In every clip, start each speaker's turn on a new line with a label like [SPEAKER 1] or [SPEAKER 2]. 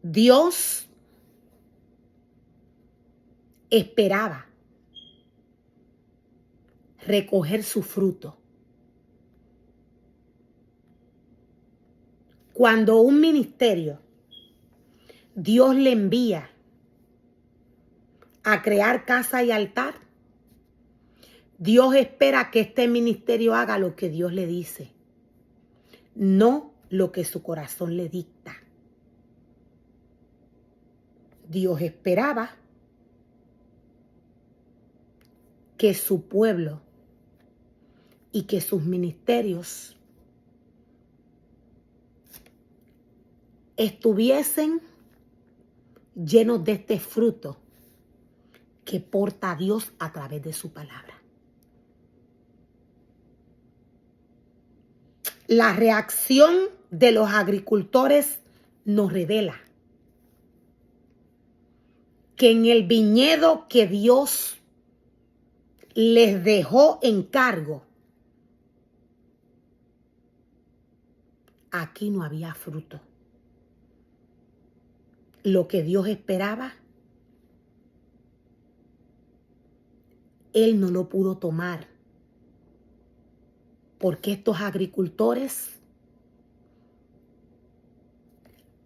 [SPEAKER 1] Dios esperaba recoger su fruto. Cuando un ministerio Dios le envía a crear casa y altar, Dios espera que este ministerio haga lo que Dios le dice, no lo que su corazón le dicta. Dios esperaba que su pueblo y que sus ministerios estuviesen llenos de este fruto que porta Dios a través de su palabra. La reacción de los agricultores nos revela que en el viñedo que Dios les dejó en cargo, aquí no había fruto. Lo que Dios esperaba, Él no lo pudo tomar, porque estos agricultores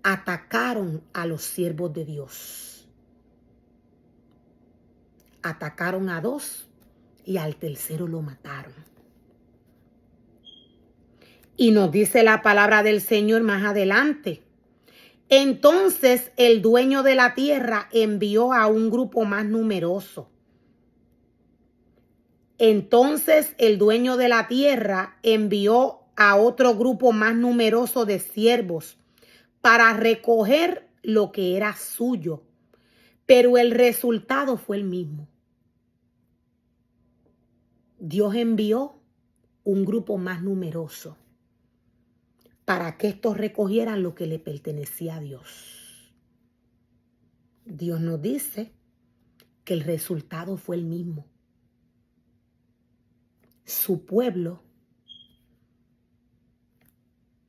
[SPEAKER 1] atacaron a los siervos de Dios. Atacaron a 2 y al tercero lo mataron. Y nos dice la palabra del Señor más adelante. Entonces el dueño de la tierra envió a un grupo más numeroso. Entonces el dueño de la tierra envió a otro grupo más numeroso de siervos para recoger lo que era suyo. Pero el resultado fue el mismo. Dios envió un grupo más numeroso para que estos recogieran lo que le pertenecía a Dios. Dios nos dice que el resultado fue el mismo. Su pueblo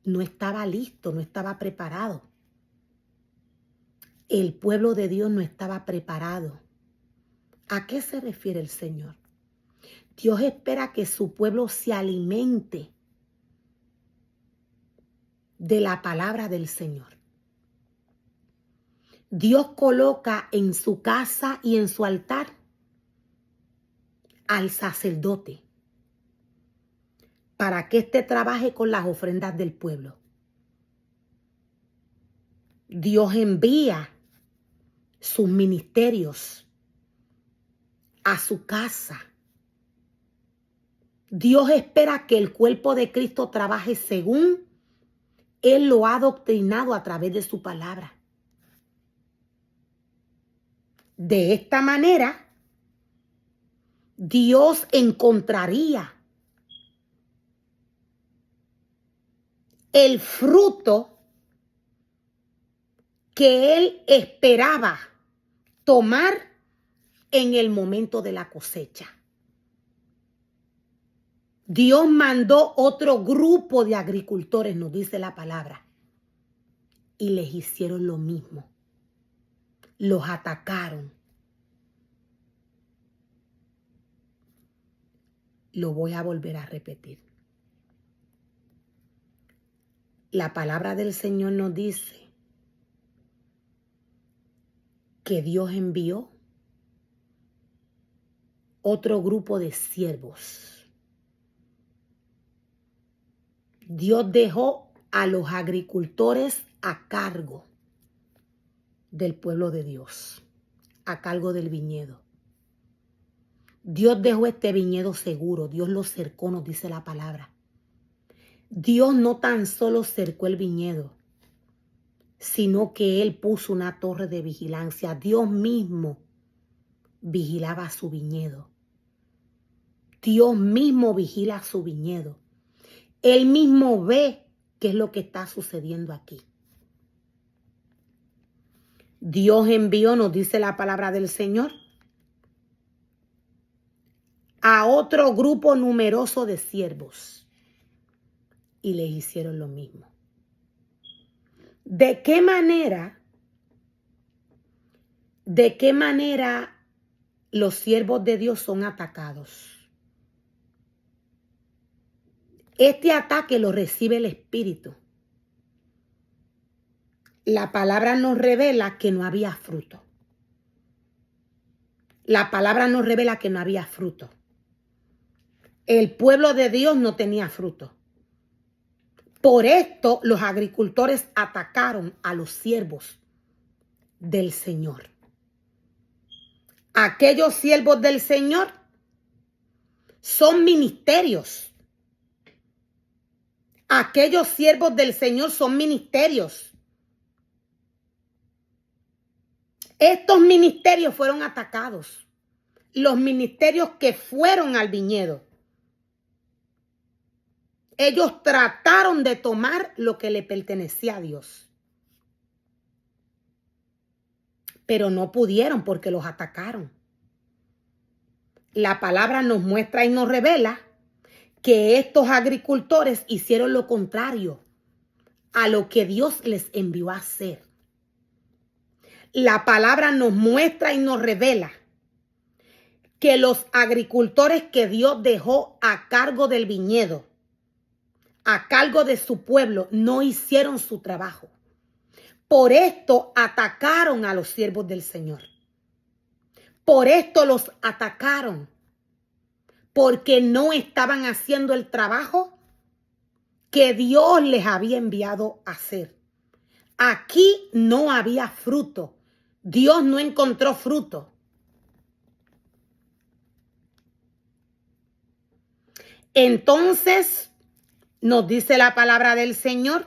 [SPEAKER 1] no estaba listo, no estaba preparado. El pueblo de Dios no estaba preparado. ¿A qué se refiere el Señor? Dios espera que su pueblo se alimente de la palabra del Señor. Dios coloca en su casa y en su altar al sacerdote para que éste trabaje con las ofrendas del pueblo. Dios envía sus ministerios a su casa. Dios espera que el cuerpo de Cristo trabaje según Él lo ha adoctrinado a través de su palabra. De esta manera, Dios encontraría el fruto que Él esperaba tomar en el momento de la cosecha. Dios mandó otro grupo de agricultores, nos dice la palabra, y les hicieron lo mismo. Los atacaron. Lo voy a volver a repetir. La palabra del Señor nos dice que Dios envió otro grupo de siervos. Dios dejó a los agricultores a cargo del pueblo de Dios, a cargo del viñedo. Dios dejó este viñedo seguro, Dios lo cercó, nos dice la palabra. Dios no tan solo cercó el viñedo, sino que Él puso una torre de vigilancia. Dios mismo vigilaba su viñedo. Dios mismo vigila su viñedo. Él mismo ve qué es lo que está sucediendo aquí. Dios envió, nos dice la palabra del Señor, a otro grupo numeroso de siervos y les hicieron lo mismo. ¿De qué manera ¿De qué manera los siervos de Dios son atacados? Este ataque lo recibe el Espíritu. La palabra nos revela que no había fruto. La palabra nos revela que no había fruto. El pueblo de Dios no tenía fruto. Por esto los agricultores atacaron a los siervos del Señor. Aquellos siervos del Señor son ministerios. Aquellos siervos del Señor son ministerios. Estos ministerios fueron atacados. Los ministerios que fueron al viñedo. Ellos trataron de tomar lo que le pertenecía a Dios. Pero no pudieron porque los atacaron. La palabra nos muestra y nos revela que estos agricultores hicieron lo contrario a lo que Dios les envió a hacer. La palabra nos muestra y nos revela que los agricultores que Dios dejó a cargo del viñedo, a cargo de su pueblo, no hicieron su trabajo. Por esto atacaron a los siervos del Señor. Por esto los atacaron. Porque no estaban haciendo el trabajo que Dios les había enviado a hacer. Aquí no había fruto. Dios no encontró fruto. Entonces, nos dice la palabra del Señor,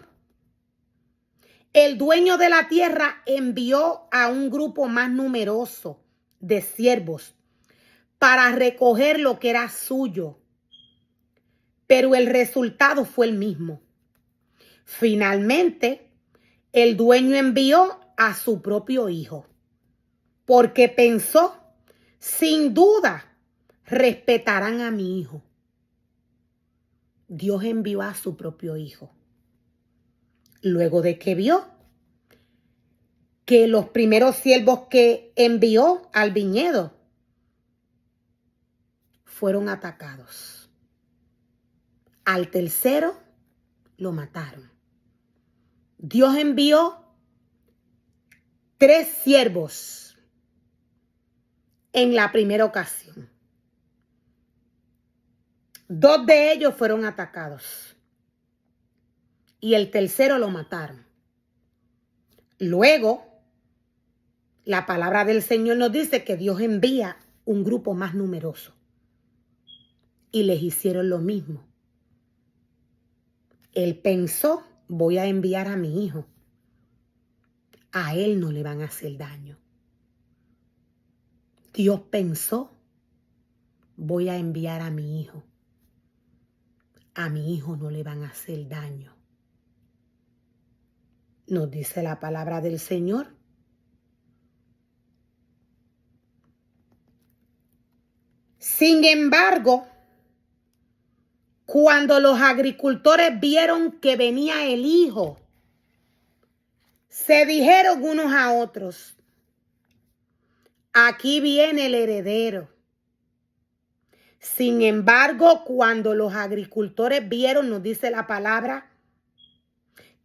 [SPEAKER 1] el dueño de la tierra envió a un grupo más numeroso de siervos para recoger lo que era suyo. Pero el resultado fue el mismo. Finalmente, el dueño envió a su propio hijo, porque pensó, sin duda, respetarán a mi hijo. Dios envió a su propio hijo. Luego de que vio que los primeros siervos que envió al viñedo fueron atacados. Al tercero lo mataron. Dios envió 3 siervos en la primera ocasión. 2 de ellos fueron atacados y el tercero lo mataron. Luego, la palabra del Señor nos dice que Dios envía un grupo más numeroso y les hicieron lo mismo. Él pensó, voy a enviar a mi hijo. A él no le van a hacer daño. Dios pensó, voy a enviar a mi hijo. A mi hijo no le van a hacer daño. Nos dice la palabra del Señor. Sin embargo, cuando los agricultores vieron que venía el hijo, se dijeron unos a otros, aquí viene el heredero. Sin embargo, cuando los agricultores vieron, nos dice la palabra,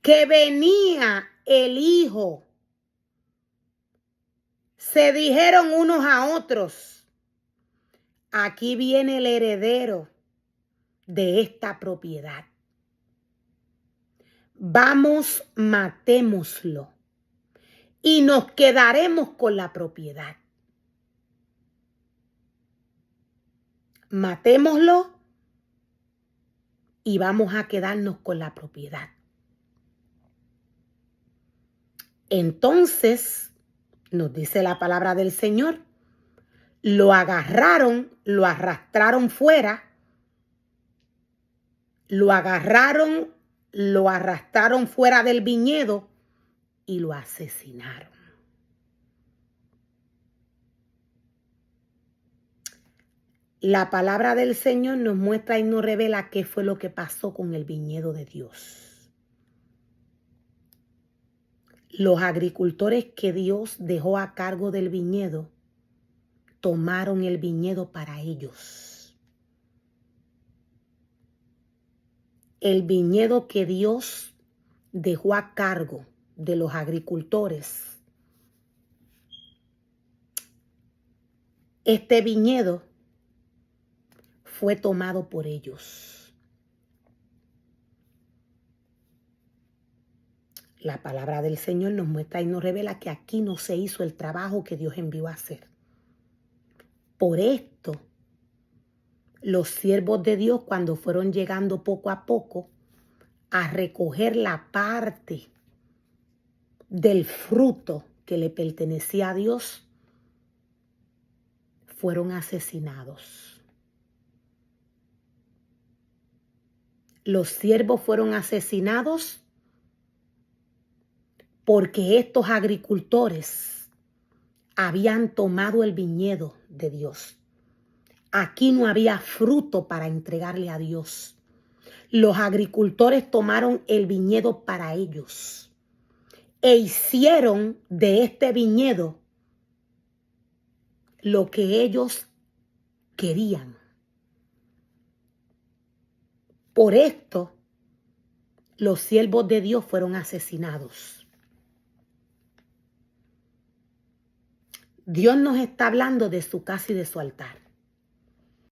[SPEAKER 1] que venía el hijo, se dijeron unos a otros, aquí viene el heredero de esta propiedad. Vamos, matémoslo y nos quedaremos con la propiedad. Matémoslo y vamos a quedarnos con la propiedad. Entonces, nos dice la palabra del Señor, lo agarraron, lo arrastraron fuera, lo agarraron, lo arrastraron fuera del viñedo y lo asesinaron. La palabra del Señor nos muestra y nos revela qué fue lo que pasó con el viñedo de Dios. Los agricultores que Dios dejó a cargo del viñedo tomaron el viñedo para ellos. El viñedo que Dios dejó a cargo de los agricultores, este viñedo fue tomado por ellos. La palabra del Señor nos muestra y nos revela que aquí no se hizo el trabajo que Dios envió a hacer. Por esto, los siervos de Dios, cuando fueron llegando poco a poco a recoger la parte del fruto que le pertenecía a Dios, fueron asesinados. Los siervos fueron asesinados porque estos agricultores habían tomado el viñedo de Dios. Aquí no había fruto para entregarle a Dios. Los agricultores tomaron el viñedo para ellos e hicieron de este viñedo lo que ellos querían. Por esto, los siervos de Dios fueron asesinados. Dios nos está hablando de su casa y de su altar.